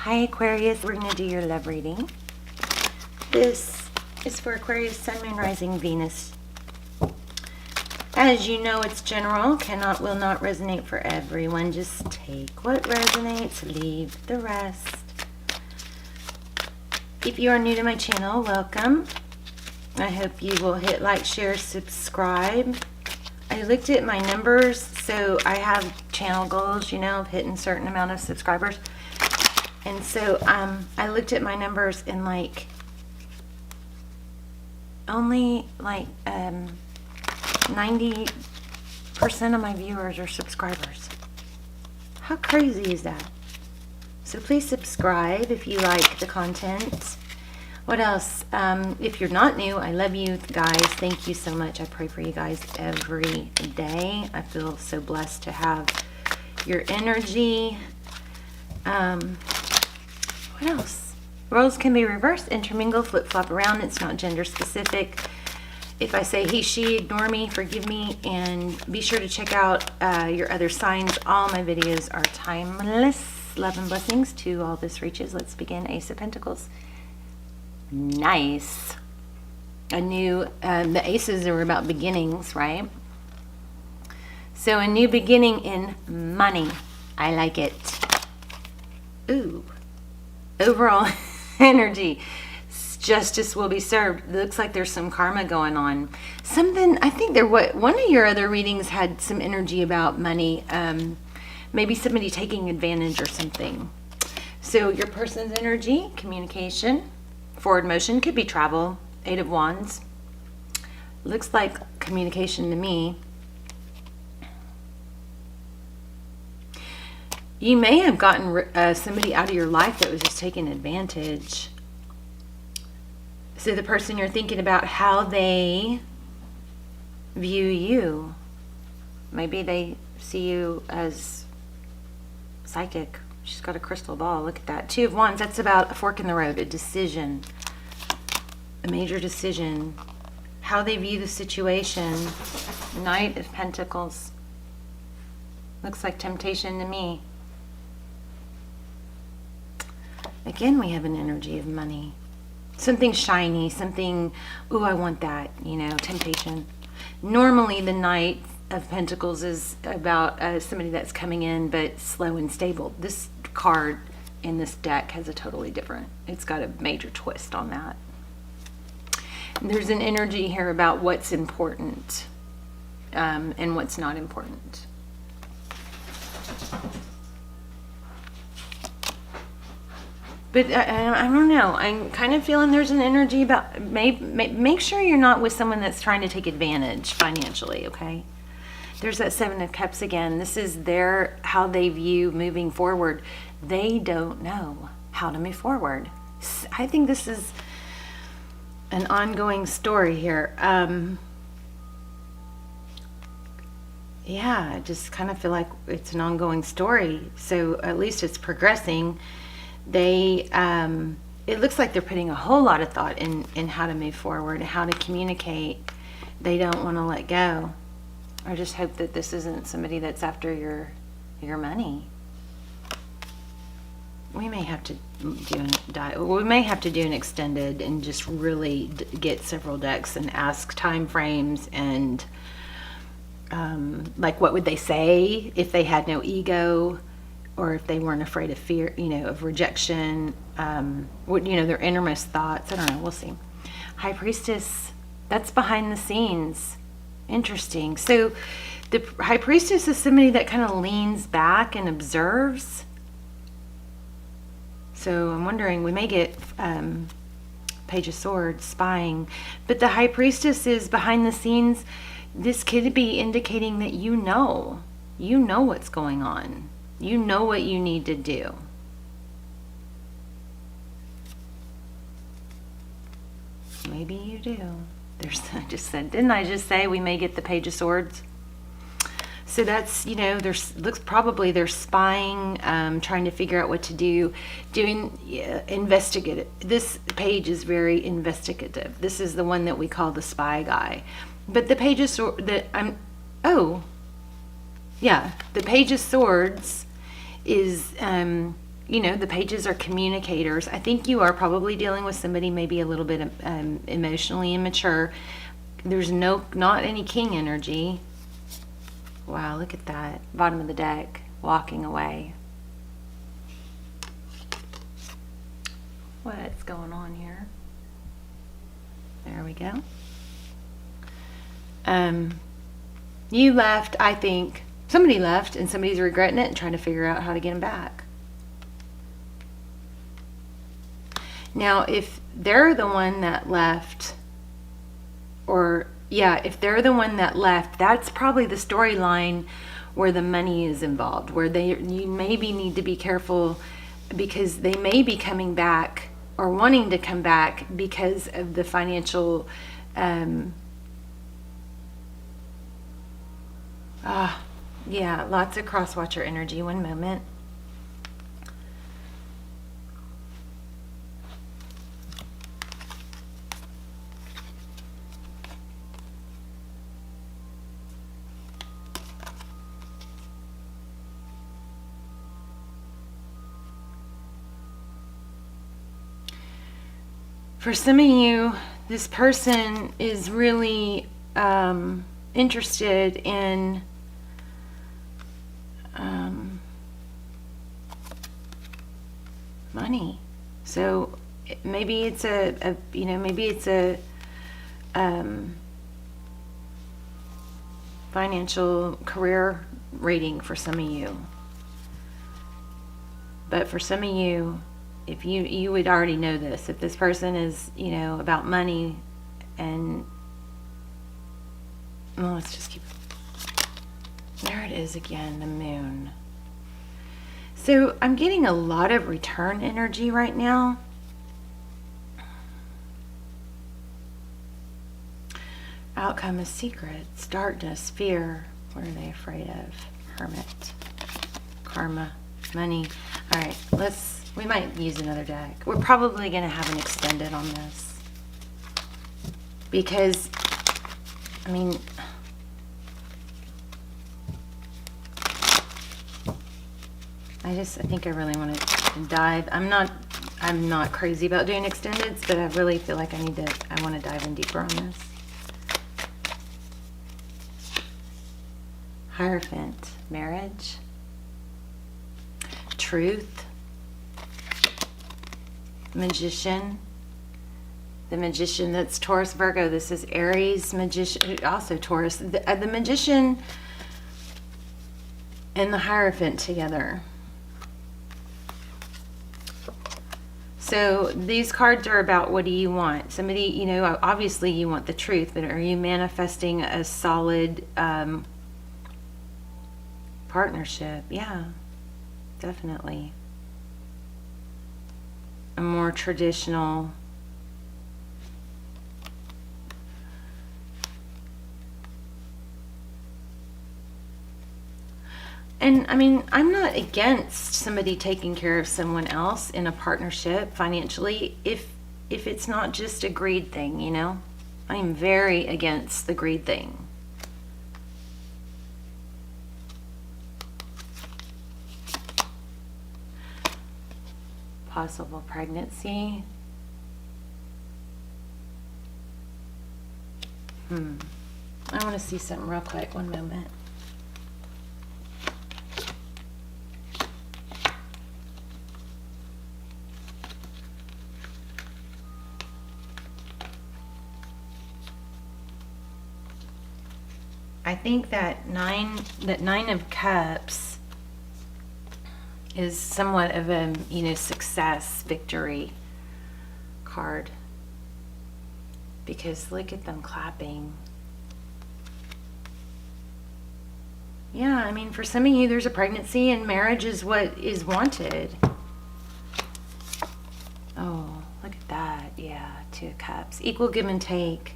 Hi Aquarius, we're going to do your love reading. This is for Aquarius, Sun, Moon, Rising, Venus. As you know, it's general, will not resonate for everyone. Just take what resonates, leave the rest. If you are new to my channel, welcome. I hope you will hit like, share, subscribe. I looked at my numbers, so I have channel goals, of hitting a certain amount of subscribers. And so I looked at my numbers and only 90% of my viewers are subscribers. How crazy is that? So please subscribe if you like the content. What else? If you're not new, I love you guys. Thank you so much. I pray for you guys every day. I feel so blessed to have your energy. What else? Roles can be reversed, intermingle, flip-flop around. It's not gender specific. If I say he, she, ignore me, forgive me, and be sure to check out your other signs. All my videos are timeless. Love and blessings to all this reaches. Let's begin. Ace of Pentacles. Nice. The aces are about beginnings, right? So a new beginning in money. I like it. Ooh. Overall energy. Justice will be served. It looks like there's some karma going on. Something, I think one of your other readings had some energy about money. Maybe somebody taking advantage or something. So your person's energy, communication, forward motion, could be travel, Eight of Wands. Looks like communication to me. You may have gotten somebody out of your life that was just taking advantage. So the person you're thinking about, how they view you. Maybe they see you as psychic. She's got a crystal ball. Look at that. Two of Wands. That's about a fork in the road, a decision, a major decision. How they view the situation. Knight of Pentacles. Looks like temptation to me. Again, we have an energy of money. Something shiny, something, ooh, I want that, temptation. Normally, the Knight of Pentacles is about somebody that's coming in, but slow and stable. This card in this deck has a totally different, it's got a major twist on that. And there's an energy here about what's important and what's not important. But I don't know. I'm kind of feeling there's an energy about make sure you're not with someone that's trying to take advantage financially, okay? There's that Seven of Cups again. This is how they view moving forward. They don't know how to move forward. I think this is an ongoing story here. Yeah, I just kind of feel like it's an ongoing story. So at least it's progressing. It looks like they're putting a whole lot of thought in how to move forward, how to communicate. They don't want to let go. I just hope that this isn't somebody that's after your money. We may have to do an extended and just really get several decks and ask time frames and what would they say if they had no ego? Or if they weren't afraid of fear, of rejection, their innermost thoughts. I don't know. We'll see. High Priestess, that's behind the scenes. Interesting. So the High Priestess is somebody that kind of leans back and observes. So I'm wondering, we may get Page of Swords, spying. But the High Priestess is behind the scenes. This could be indicating that you know what's going on. You know what you need to do. Maybe you do. Didn't I just say we may get the Page of Swords? So that's, looks probably they're spying, trying to figure out what to do, investigative. This page is very investigative. This is the one that we call the spy guy. But the Page of Swords, the Page of Swords is the pages are communicators. I think you are probably dealing with somebody maybe a little bit emotionally immature. There's not any king energy. Wow, look at that. Bottom of the deck, walking away. What's going on here? There we go. You left, I think. Somebody left and somebody's regretting it and trying to figure out how to get them back. Now, if they're the one that left, if they're the one that left, that's probably the storyline where the money is involved, where you maybe need to be careful because they may be coming back or wanting to come back because of the financial lots of cross-watcher energy. One moment. For some of you, this person is really interested in money. So maybe it's a financial career reading for some of you. But for some of you, if you would already know this, if this person is, about money and, well, let's just keep, there it is again, the moon. So I'm getting a lot of return energy right now. Outcome is secrets, darkness, fear. What are they afraid of? Hermit, karma, money. All right, we might use another deck. We're probably going to have an extended on this. Because, I think I really want to dive. I'm not crazy about doing extendeds, but I really feel like I want to dive in deeper on this. Hierophant, marriage, truth, magician. The magician, that's Taurus, Virgo. This is Aries, magician, also Taurus. The magician and the Hierophant together. So these cards are about, what do you want? Somebody, obviously you want the truth, but are you manifesting a solid partnership? Yeah, definitely. A more traditional and I'm not against somebody taking care of someone else in a partnership financially if it's not just a greed thing, I'm very against the greed thing. Possible pregnancy. I want to see something real quick. One moment. I think that Nine of Cups is somewhat of a, success, victory card. Because look at them clapping. Yeah, for some of you, there's a pregnancy and marriage is what is wanted. Oh, look at that. Yeah, Two of Cups. Equal give and take.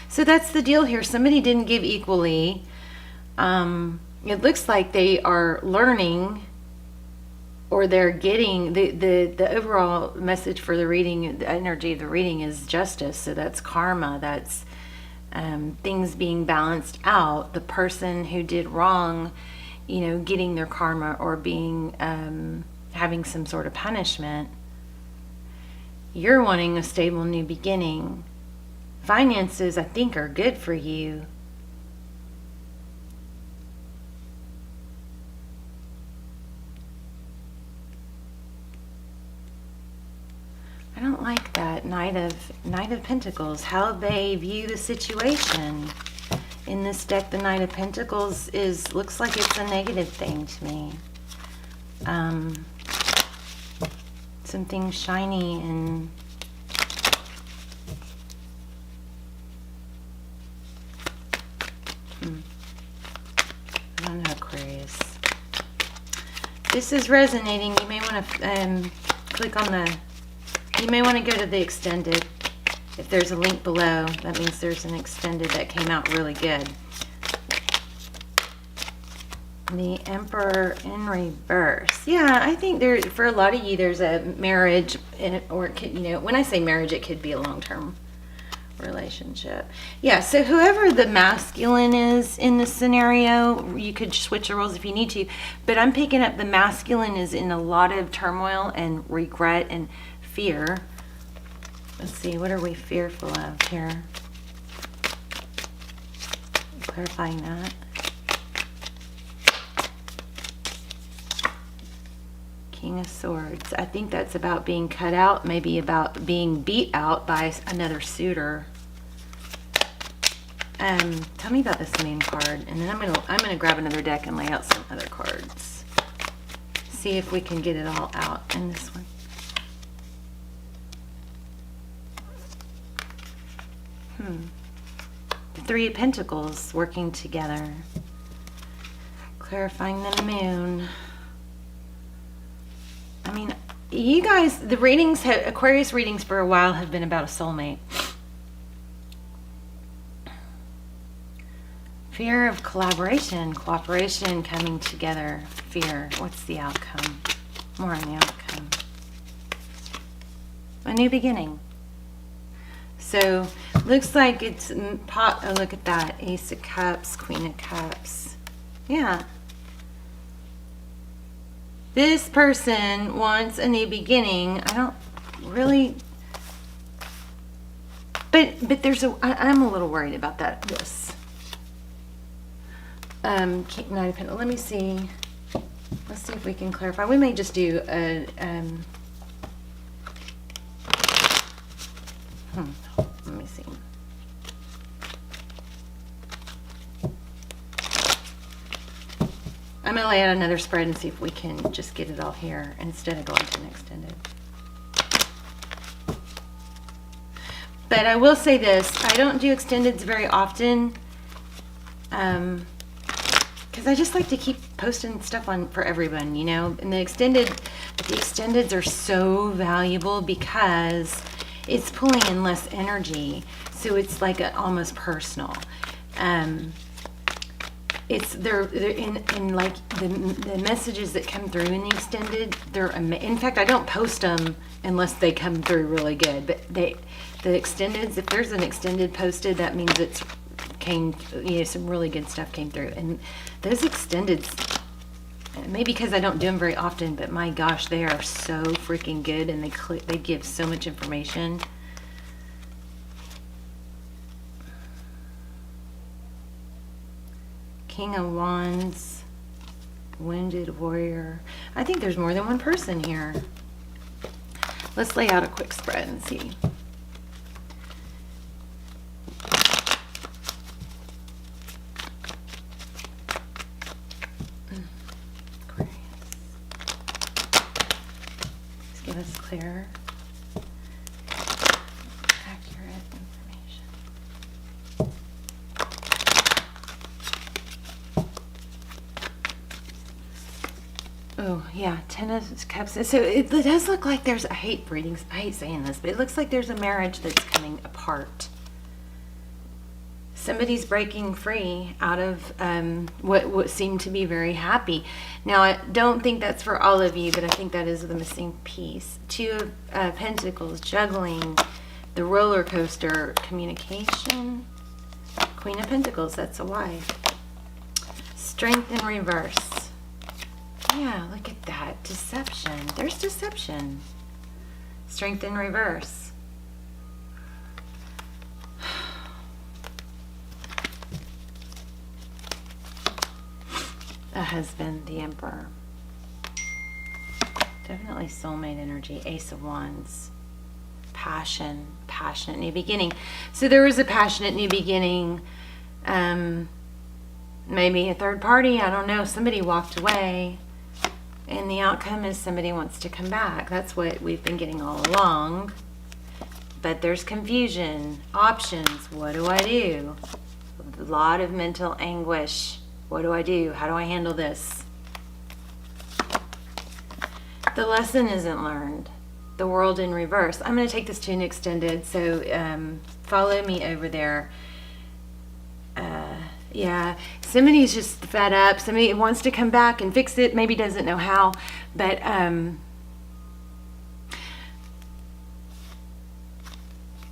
So that's the deal here. Somebody didn't give equally. It looks like they are learning, or they're getting the overall message for the reading, the energy of the reading is justice. So that's karma. That's things being balanced out. The person who did wrong, getting their karma or being having some sort of punishment. You're wanting a stable new beginning. Finances, I think, are good for you. I don't like that Knight of Pentacles, how they view the situation. In this deck, the Knight of Pentacles looks like it's a negative thing to me. Something shiny and I don't know, Aquarius. This is resonating. You may want to click on the. You may want to go to the extended. If there's a link below, that means there's an extended that came out really good. The Emperor in reverse. Yeah, I think there, for a lot of you, there's a marriage, or it could, you know, when I say marriage, it could be a long-term relationship. Yeah, so whoever the masculine is in this scenario, you could switch the roles if you need to, but I'm picking up the masculine is in a lot of turmoil and regret and fear. Let's see, what are we fearful of here? Clarifying that. King of Swords. I think that's about being cut out, maybe about being beat out by another suitor. Tell me about this Moon card, and then I'm gonna grab another deck and lay out some other cards. See if we can get it all out in this one. The Three of Pentacles working together. Clarifying the Moon. I mean, you guys, the readings, Aquarius readings for a while have been about a soulmate. Fear of collaboration, cooperation, coming together. Fear. What's the outcome? More on the outcome. A new beginning. So, looks like it's pot. Oh, look at that. Ace of Cups, Queen of Cups. Yeah. This person wants a new beginning. I don't really, but I'm a little worried about that. This Knight of Pentacles. Let me see. Let's see if we can clarify. We may just do a let me see. I'm going to lay out another spread and see if we can just get it all here instead of going to an extended. But I will say this, I don't do extendeds very often because I just like to keep posting stuff on for everyone, you know. And the extendeds are so valuable because it's pulling in less energy, so it's like almost personal. They're in like the messages that come through in the extended. In fact, I don't post them unless they come through really good. But the extendeds, if there's an extended posted, that means some really good stuff came through. And those extendeds, maybe because I don't do them very often, but my gosh, they are so freaking good, and they give so much information. King of Wands, Wounded Warrior. I think there's more than one person here. Let's lay out a quick spread and see. Aquarius. Let's give us clear, accurate information. Oh, yeah, Ten of Cups. So it does look like there's, I hate saying this, but it looks like there's a marriage that's coming apart. Somebody's breaking free out of what seemed to be very happy. Now, I don't think that's for all of you, but I think that is the missing piece. Two of Pentacles, juggling, the roller coaster, communication. Queen of Pentacles, that's a wife. Strength in reverse. Yeah, look at that. Deception. There's deception. Strength in reverse. A husband, the Emperor. Definitely soulmate energy. Ace of Wands. Passion. Passionate new beginning. So there was a passionate new beginning. Maybe a third party. I don't know. Somebody walked away. And the outcome is somebody wants to come back. That's what we've been getting all along. But there's confusion. Options. What do I do? A lot of mental anguish. What do I do? How do I handle this? The lesson isn't learned. The world in reverse. I'm going to take this to an extended, so follow me over there. Yeah, somebody's just fed up. Somebody wants to come back and fix it, maybe doesn't know how, but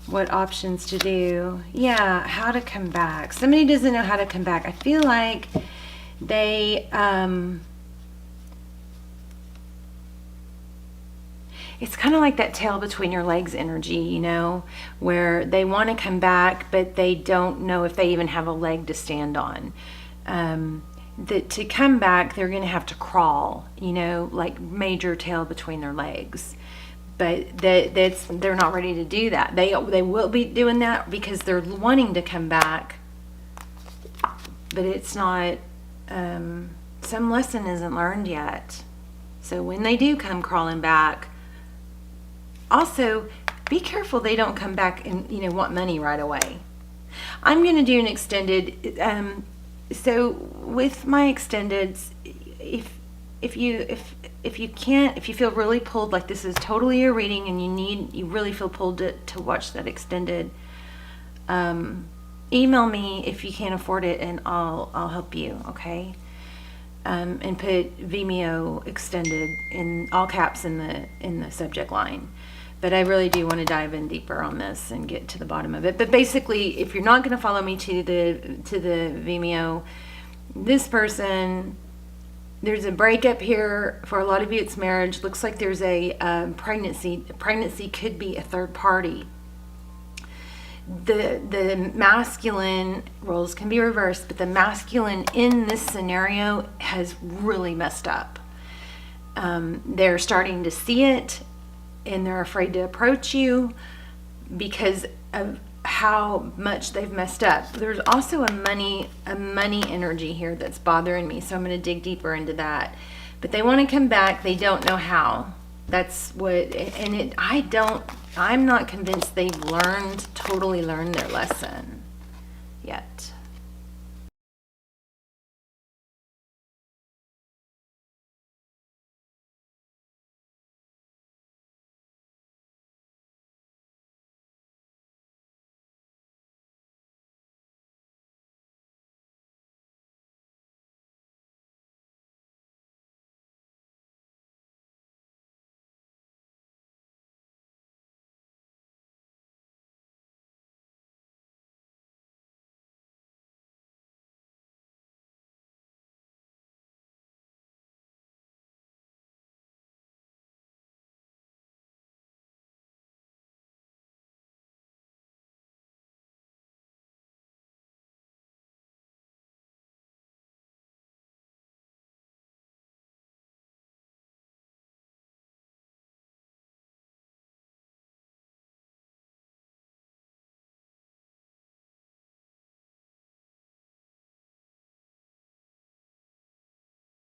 what options to do. Yeah, how to come back. Somebody doesn't know how to come back. I feel like they it's kind of like that tail between your legs energy, you know, where they want to come back, but they don't know if they even have a leg to stand on. To come back, they're going to have to crawl, you know, like major tail between their legs. But they're not ready to do that. They will be doing that because they're wanting to come back, but it's not, some lesson isn't learned yet. So when they do come crawling back, also, be careful they don't come back and, you know, want money right away. I'm going to do an extended. So with my extendeds, if you feel really pulled, like this is totally a reading, and you really feel pulled to watch that extended, email me if you can't afford it, and I'll help you. Okay. And put Vimeo extended in all caps in the subject line. But I really do want to dive in deeper on this and get to the bottom of it. But basically, if you're not going to follow me to the Vimeo, this person, there's a breakup here. For a lot of you, it's marriage. Looks like there's a pregnancy. Pregnancy could be a third party. The masculine roles can be reversed, but the masculine in this scenario has really messed up. They're starting to see it, and they're afraid to approach you because of how much they've messed up. There's also a money energy here that's bothering me, so I'm going to dig deeper into that. But they want to come back, they don't know how. That's what, and I'm not convinced they've totally learned their lesson yet.